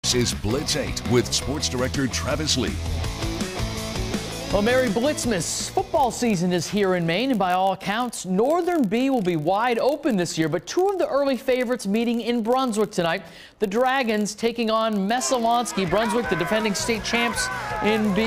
This is Blitz 8 with Sports Director Travis Lee. Well, Merry Blitzmas. Football season is here in Maine, and by all accounts, Northern B will be wide open this year. But two of the early favorites meeting in Brunswick tonight. The Dragons taking on Messalonskee. Brunswick, the defending state champs in B.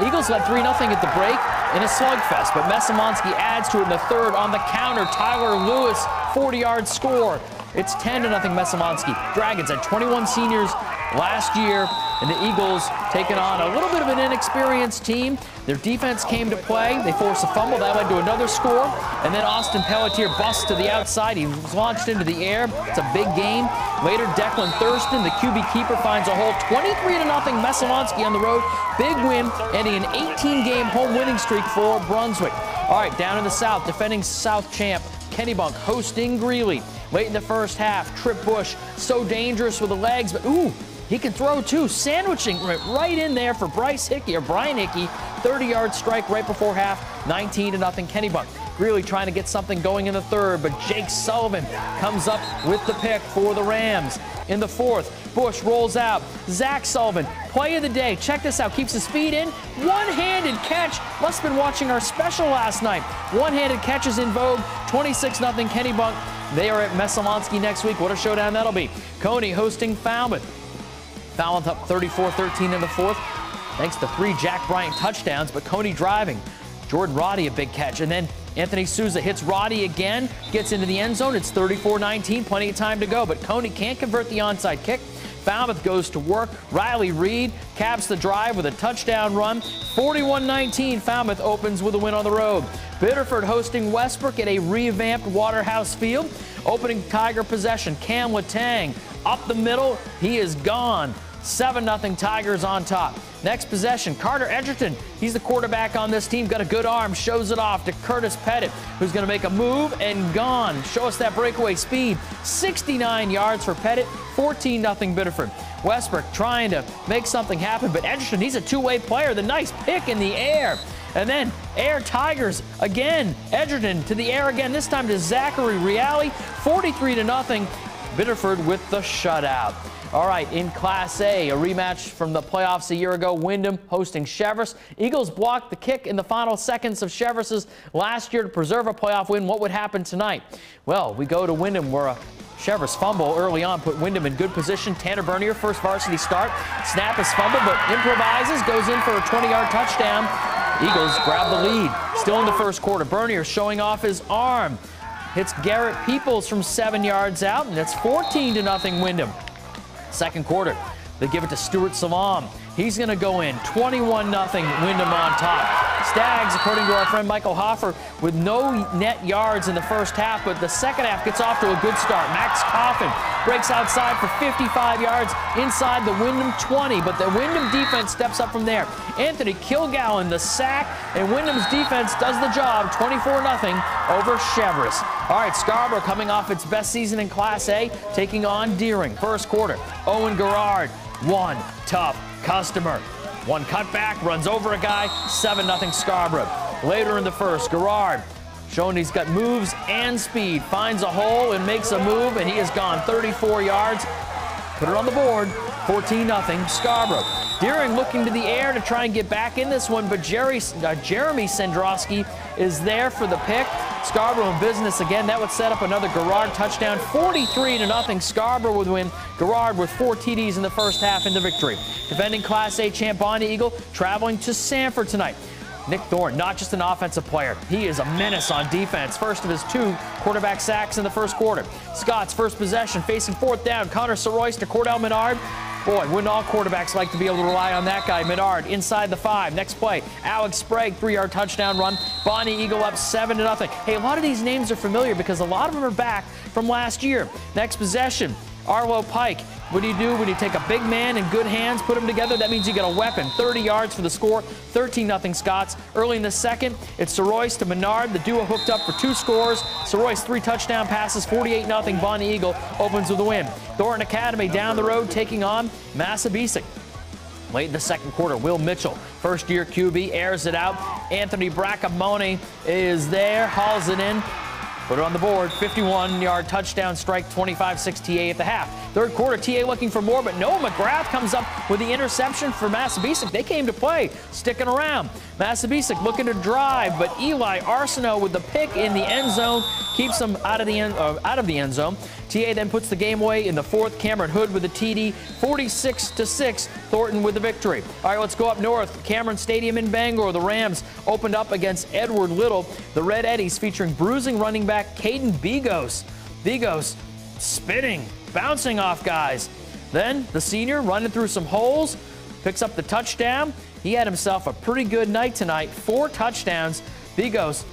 Eagles led 3-0 at the break in a slugfest, but Messalonskee adds to it in the third on the counter. Tyler Lewis, 40-yard score. It's 10-0 Messalonskee. Dragons had 21 seniors last year, and the Eagles taking on a little bit of an inexperienced team. Their defense came to play. They forced a fumble. That led to another score. And then Austin Pelletier busts to the outside. He was launched into the air. It's a big game. Later, Declan Thurston, the QB keeper, finds a hole. 23-0 Messalonskee on the road. Big win, ending an 18-game home winning streak for Brunswick. All right, down in the South, defending South champ Kennebunk hosting Greeley. Late in the first half, Trip Bush, so dangerous with the legs, but ooh, he can throw too, sandwiching right in there for Brian Hickey, 30-yard strike right before half, 19-0 Kennebunk. Really trying to get something going in the third, but Jake Sullivan comes up with the pick for the Rams. In the fourth, Bush rolls out. Zach Sullivan, play of the day. Check this out, keeps his feet in. One-handed catch. Must have been watching our special last night. One-handed catch is in vogue. 26-0 Kennebunk. They are at Messalonskee next week. What a showdown that'll be. Coney hosting Falmouth. Falmouth up 34-13 in the fourth, thanks to 3 Jack Bryant touchdowns, but Coney driving. Jordan Roddy a big catch, and then Anthony Souza hits Roddy again, gets into the end zone. It's 34-19, plenty of time to go, but Coney can't convert the onside kick. Falmouth goes to work. Riley Reed caps the drive with a touchdown run. 41-19, Falmouth opens with a win on the road. Biddeford hosting Westbrook at a revamped Waterhouse Field. Opening Tiger possession, Cam Letang up the middle. He is gone. 7-0 Tigers on top. Next possession, Carter Edgerton. He's the quarterback on this team. Got a good arm. Shows it off to Curtis Pettit, who's going to make a move and gone. Show us that breakaway speed. 69 yards for Pettit. 14-0 Biddeford. Westbrook trying to make something happen, but Edgerton, he's a two-way player. The nice pick in the air. And then Air Tigers again. Edgerton to the air again, this time to Zachary Reale. 43-0. Biddeford with the shutout. All right, in Class A, a rematch from the playoffs a year ago. Windham hosting Cheverus. Eagles blocked the kick in the final seconds of Cheverus's last year to preserve a playoff win. What would happen tonight? Well, we go to Windham, where a Cheverus fumble early on put Windham in good position. Tanner Bernier, first varsity start. Snap is fumbled, but improvises, goes in for a 20-yard touchdown. Eagles grab the lead. Still in the first quarter. Bernier showing off his arm. Hits Garrett Peoples from 7 yards out, and it's 14-0 Windham. Second quarter, they give it to Stuart Salam. He's going to go in. 21-0 Windham on top. Stags, according to our friend Michael Hoffer, with no net yards in the first half, but the second half gets off to a good start. Max Coffin breaks outside for 55 yards inside the Windham 20, but the Windham defense steps up from there. Anthony Kilgallen, the sack, and Windham's defense does the job. 24-0 over Cheverus. All right, Scarborough coming off its best season in Class A, taking on Deering. First quarter, Owen Garrard, one tough customer. One cutback, runs over a guy, 7-0 Scarborough. Later in the first, Garrard showing he's got moves and speed, finds a hole and makes a move, and he has gone 34 yards. Put it on the board, 14-0 Scarborough. Deering looking to the air to try and get back in this one, but Jeremy Sendrowski is there for the pick. Scarborough in business again. That would set up another Garrard touchdown. 43-0 Scarborough would win. Garrard with 4 TDs in the first half in the victory. Defending Class A champ Bonnie Eagle traveling to Sanford tonight. Nick Thorne, not just an offensive player. He is a menace on defense. First of his 2 quarterback sacks in the first quarter. Scott's first possession facing fourth down. Connor Soroyce to Cordell Menard. Boy, wouldn't all quarterbacks like to be able to rely on that guy. Menard inside the 5. Next play, Alex Sprague, 3-yard touchdown run. Bonnie Eagle up 7-0. Hey, a lot of these names are familiar because a lot of them are back from last year. Next possession, Arlo Pike. What do you do when you take a big man in good hands, put them together? That means you get a weapon. 30 yards for the score, 13-0 Scots. Early in the second, it's Soroyce to Menard. The duo hooked up for 2 scores. Soroyce 3 touchdown passes, 48-0 Bonnie Eagle opens with a win. Thornton Academy down the road taking on Massabesic. Late in the second quarter, Will Mitchell, first-year QB, airs it out. Anthony Braccamone is there, hauls it in. put it on the board. 51-yard touchdown strike, 25-6 TA at the half. Third quarter, TA looking for more, but Noah McGrath comes up with the interception for Massabesic. They came to play, sticking around. Massabesic looking to drive, but Eli Arsenault with the pick in the end zone keeps them out of the end zone. TA then puts the game away in the fourth. Cameron Hood with the TD, 46-6. Thornton with the victory. All right, let's go up north. Cameron Stadium in Bangor. The Rams opened up against Edward Little. The Red Eddies featuring bruising running back Caden Begos. Begos spinning, bouncing off guys. Then the senior running through some holes, picks up the touchdown. He had himself a pretty good night tonight. 4 touchdowns. Begos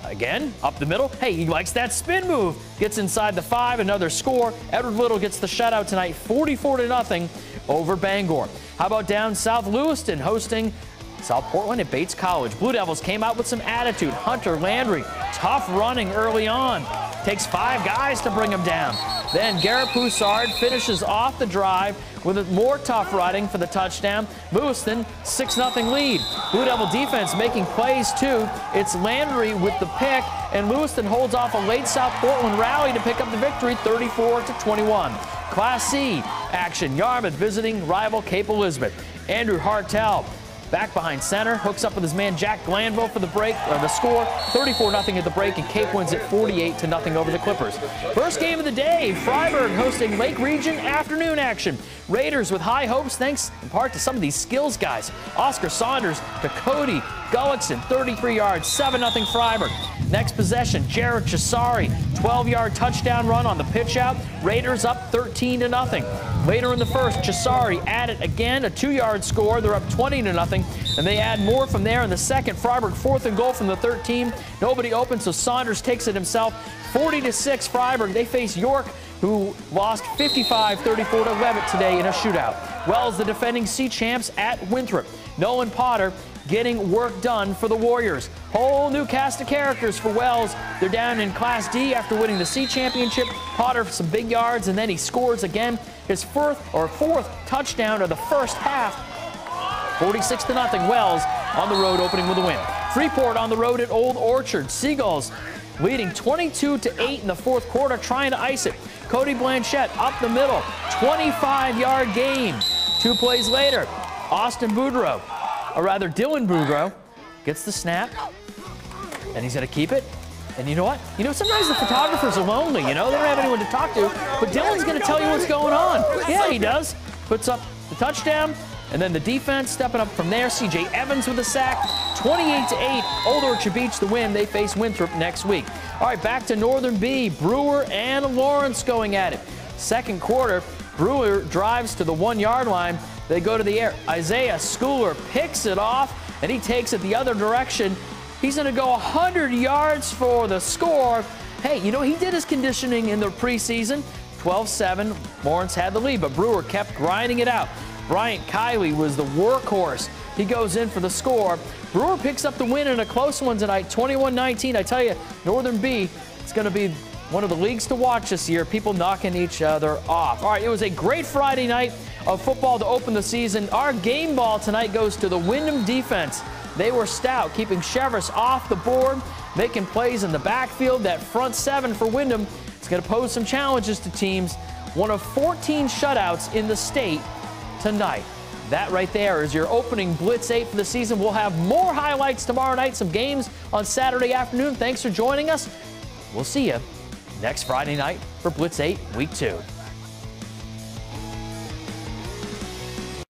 again, up the middle. Hey, he likes that spin move. Gets inside the 5, another score. Edward Little gets the shutout tonight, 44-0 over Bangor. How about down south, Lewiston hosting South Portland at Bates College. Blue Devils came out with some attitude. Hunter Landry, tough running early on. Takes 5 guys to bring him down. Then Garrett Poussard finishes off the drive with more tough running for the touchdown. Lewiston, 6-0 lead. Blue Devil defense making plays too. It's Landry with the pick, and Lewiston holds off a late South Portland rally to pick up the victory, 34-21. Class C action. Yarmouth visiting rival Cape Elizabeth. Andrew Hartel back behind center, hooks up with his man Jack Glanville for the break, or the score, 34-0 at the break, and Cape wins it 48-0 over the Clippers. First game of the day, Freiburg hosting Lake Region afternoon action. Raiders with high hopes thanks in part to some of these skills guys. Oscar Saunders to Cody Gullickson, 33 yards, 7-0 Freiburg. Next possession, Jared Chisari, 12-yard touchdown run on the pitch out. Raiders up 13-0. Later in the first, Chisari added again a 2-yard score. They're up 20-0, and they add more from there in the second. Freiburg 4th and goal from the 13. Nobody open, so Saunders takes it himself. 40-6 Freiburg. They face York, who lost 55-34 to Levitt today in a shootout. Wells, the defending C champs at Winthrop. Nolan Potter getting work done for the Warriors. Whole new cast of characters for Wells. They're down in Class D after winning the C championship. Potter for some big yards, and then he scores again. His fourth touchdown of the first half. 46-0 Wells on the road, opening with a win. Freeport on the road at Old Orchard. Seagulls leading 22-8 in the fourth quarter, trying to ice it. Cody Blanchette up the middle, 25-yard gain. 2 plays later, Dylan Boudreau gets the snap, and he's going to keep it. And you know what? Sometimes the photographers are lonely, they don't have anyone to talk to, but Dylan's going to tell you what's going on. Yeah, he does. Puts up the touchdown, and then the defense stepping up from there. C.J. Evans with a sack. 28-8, Old Orchard Beach the win. They face Winthrop next week. All right, back to Northern B. Brewer and Lawrence going at it. Second quarter, Brewer drives to the 1-yard line. They go to the air. Isaiah Schooler picks it off, and he takes it the other direction. He's going to go 100 yards for the score. Hey, he did his conditioning in the preseason. 12-7, Lawrence had the lead, but Brewer kept grinding it out. Bryant Kiley was the workhorse. He goes in for the score. Brewer picks up the win in a close one tonight, 21-19. I tell you, Northern B, it's going to be one of the leagues to watch this year, people knocking each other off. All right, it was a great Friday night of football to open the season. Our game ball tonight goes to the Windham defense. They were stout, keeping Chevrolet off the board, making plays in the backfield. That front 7 for Windham is going to pose some challenges to teams. One of 14 shutouts in the state tonight. That right there is your opening Blitz 8 for the season. We'll have more highlights tomorrow night, some games on Saturday afternoon. Thanks for joining us. We'll see you next Friday night for Blitz 8 Week 2.